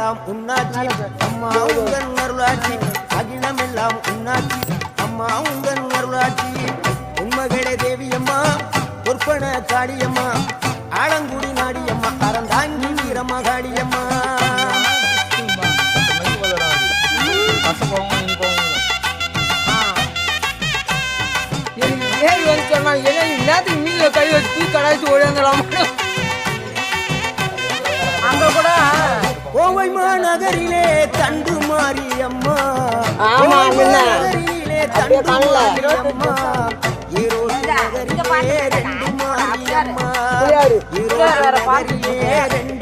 எல்லாம் உன்னாட்சி அம்மா உங்கள் அருளாட்சி அகிலம் எல்லாம் உன்னாட்சி அம்மா உங்கள் அருளாட்சி உண்மகளே தேவியம்மா பொற்பன காளியம்மா ஆலங்குடி நாடியம்மா அறந்தாங்கி வீரம்மா காளியம்மா எல்லாத்துக்கும் மீன்ல கை வச்சு கடாய்ச்சி ஓடியாங்கலாம் அங்க கூட கோவை மாநகரிலே தண்டு மாரியம்மா நகரிலே தண்டு மாரியம்மா ஈரோடு நகரிலே ரெண்டு மாரியம்மா ஈரோடு நகரிலே ரெண்டு